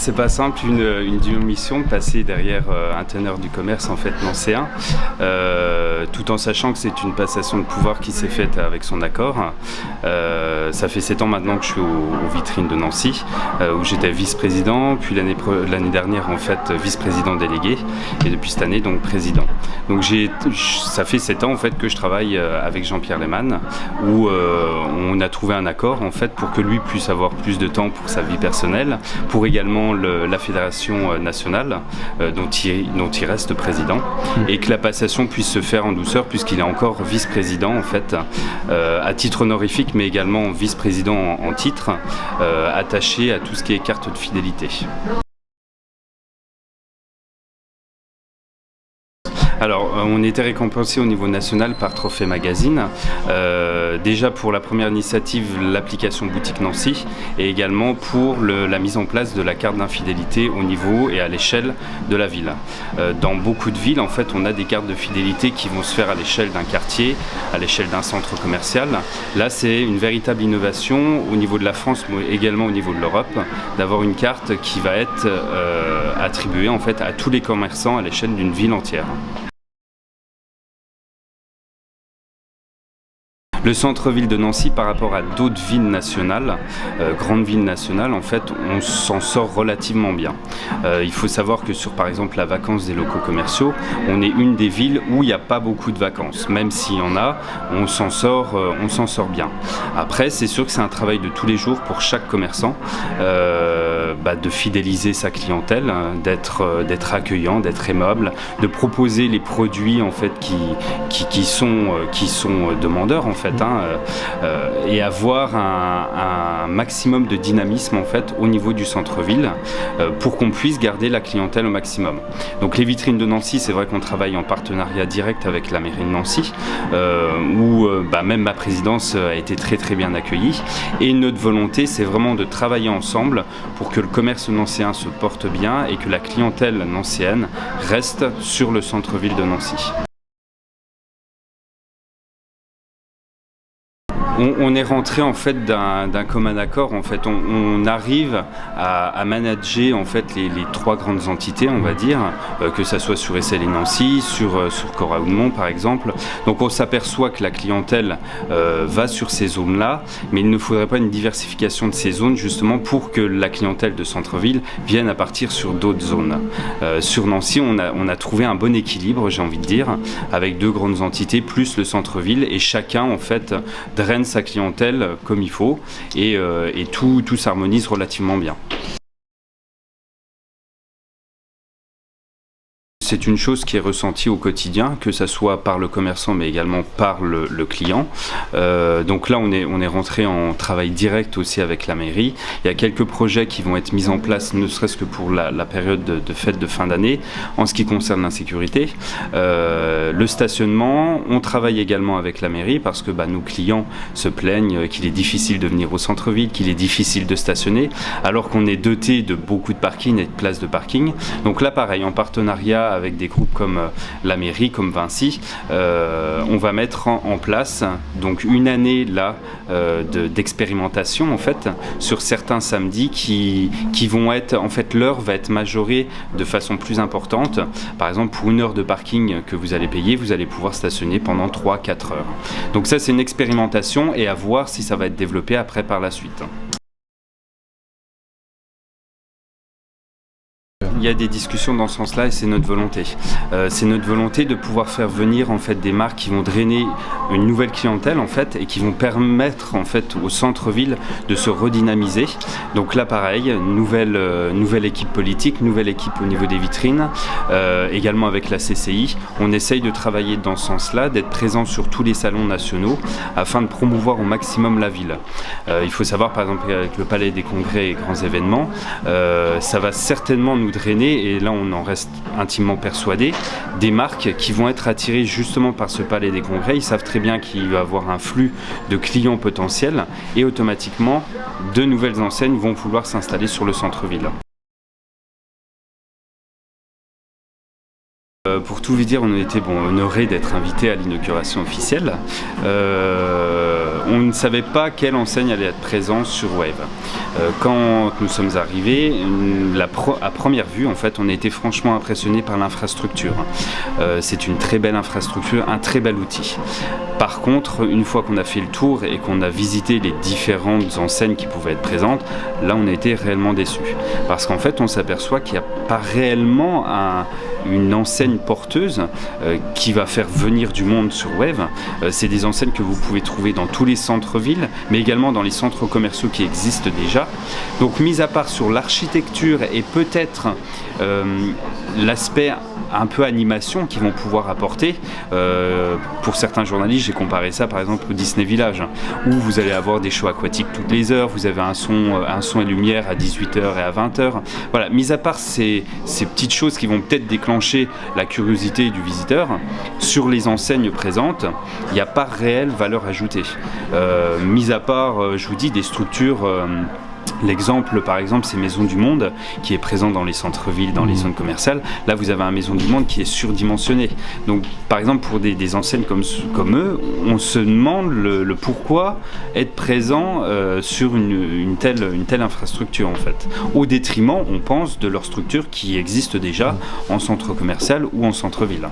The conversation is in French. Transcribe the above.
c'est pas simple, une dure mission de passer derrière un teneur du commerce en fait nancéen, tout en sachant que c'est une passation de pouvoir qui s'est faite avec son accord. Ça fait 7 ans maintenant que je suis aux vitrines de Nancy, où j'étais vice-président, puis l'année dernière en fait vice-président délégué, et depuis cette année donc président. Donc ça fait 7 ans en fait que je travaille avec Jean-Pierre Lehmann, où on a trouvé un accord en fait pour que lui puisse avoir plus de temps pour sa vie personnelle, pour également la fédération nationale dont il reste président, et que la passation puisse se faire en douceur puisqu'il est encore vice-président en fait, à titre honorifique, mais également vice-président en titre, attaché à tout ce qui est carte de fidélité. Alors, on était récompensé au niveau national par Trophée Magazine, déjà pour la première initiative, l'application Boutique Nancy, et également pour la mise en place de la carte d'infidélité au niveau et à l'échelle de la ville. Dans beaucoup de villes, en fait, on a des cartes de fidélité qui vont se faire à l'échelle d'un quartier, à l'échelle d'un centre commercial. Là, c'est une véritable innovation au niveau de la France, mais également au niveau de l'Europe, d'avoir une carte qui va être attribuée en fait à tous les commerçants à l'échelle d'une ville entière. Le centre-ville de Nancy, par rapport à d'autres villes nationales, grandes villes nationales, en fait, on s'en sort relativement bien. Il faut savoir que sur, par exemple, la vacance des locaux commerciaux, on est une des villes où il n'y a pas beaucoup de vacances. Même s'il y en a, on s'en sort bien. Après, c'est sûr que c'est un travail de tous les jours pour chaque commerçant, de fidéliser sa clientèle, d'être accueillant, d'être aimable, de proposer les produits en fait qui sont demandeurs en fait. Et avoir un maximum de dynamisme en fait au niveau du centre-ville pour qu'on puisse garder la clientèle au maximum. Donc les vitrines de Nancy, c'est vrai qu'on travaille en partenariat direct avec la mairie de Nancy, où même ma présidence a été très très bien accueillie, et notre volonté c'est vraiment de travailler ensemble pour que le commerce nancéen se porte bien et que la clientèle nancéenne reste sur le centre-ville de Nancy. On est rentré en fait d'un commun accord. En fait, on arrive à manager en fait les 3 grandes entités, on va dire, que ça soit sur SL et Nancy, sur Cora-Oudemont par exemple. Donc on s'aperçoit que la clientèle va sur ces zones-là, mais il ne faudrait pas une diversification de ces zones justement pour que la clientèle de centre-ville vienne à partir sur d'autres zones. Sur Nancy, on a trouvé un bon équilibre, j'ai envie de dire, avec 2 grandes entités plus le centre-ville, et chacun en fait draine sa clientèle comme il faut, et tout s'harmonise relativement bien. C'est une chose qui est ressentie au quotidien, que ce soit par le commerçant mais également par le client. Donc là on est rentré en travail direct aussi avec la mairie. Il y a quelques projets qui vont être mis en place, ne serait-ce que pour la période de fête de fin d'année, en ce qui concerne l'insécurité. Le stationnement, on travaille également avec la mairie parce que nos clients se plaignent qu'il est difficile de venir au centre-ville, qu'il est difficile de stationner, alors qu'on est doté de beaucoup de parkings et de places de parking. Donc là pareil, en partenariat avec des groupes comme la mairie, comme Vinci, on va mettre en place donc une année là d'expérimentation en fait sur certains samedis qui vont être, en fait l'heure va être majorée de façon plus importante. Par exemple, pour 1 heure de parking que vous allez payer, vous allez pouvoir stationner pendant 3-4 heures. Donc ça c'est une expérimentation, et à voir si ça va être développé après par la suite. Il y a des discussions dans ce sens-là, et c'est notre volonté. C'est notre volonté de pouvoir faire venir en fait des marques qui vont drainer une nouvelle clientèle en fait, et qui vont permettre en fait au centre-ville de se redynamiser. Donc là pareil, nouvelle équipe politique, nouvelle équipe au niveau des vitrines, également avec la CCI. On essaye de travailler dans ce sens-là, d'être présent sur tous les salons nationaux afin de promouvoir au maximum la ville. Il faut savoir par exemple avec le Palais des Congrès et grands événements, ça va certainement nous drainer, et là on en reste intimement persuadé, des marques qui vont être attirées justement par ce Palais des Congrès. Ils savent très bien qu'il va y avoir un flux de clients potentiels, et automatiquement de nouvelles enseignes vont vouloir s'installer sur le centre-ville. Pour tout vous dire, on a été honorés d'être invités à l'inauguration officielle. On ne savait pas quelle enseigne allait être présente sur Wave. Quand nous sommes arrivés, à première vue, en fait, on a été franchement impressionnés par l'infrastructure. C'est une très belle infrastructure, un très bel outil. Par contre, une fois qu'on a fait le tour et qu'on a visité les différentes enseignes qui pouvaient être présentes, là on a été réellement déçus. Parce qu'en fait, on s'aperçoit qu'il n'y a pas réellement une enseigne porteuse qui va faire venir du monde sur Wave. C'est des enseignes que vous pouvez trouver dans tous les centres-villes, mais également dans les centres commerciaux qui existent déjà. Donc, mis à part sur l'architecture et peut-être l'aspect un peu animation qu'ils vont pouvoir apporter. Pour certains journalistes, j'ai comparé ça par exemple au Disney Village, où vous allez avoir des shows aquatiques toutes les heures, vous avez un son et lumière à 18h et à 20h. Voilà, mis à part ces petites choses qui vont peut-être déclencher la curiosité du visiteur, sur les enseignes présentes, il n'y a pas réelle valeur ajoutée. Mis à part, je vous dis, des structures... L'exemple, par exemple, c'est Maison du Monde, qui est présent dans les centres-villes, dans les zones commerciales. Là, vous avez un Maison du Monde qui est surdimensionné. Donc, par exemple, pour des enseignes comme eux, on se demande le pourquoi être présent sur une telle infrastructure, en fait. Au détriment, on pense, de leur structure qui existe déjà en centre commercial ou en centre-ville.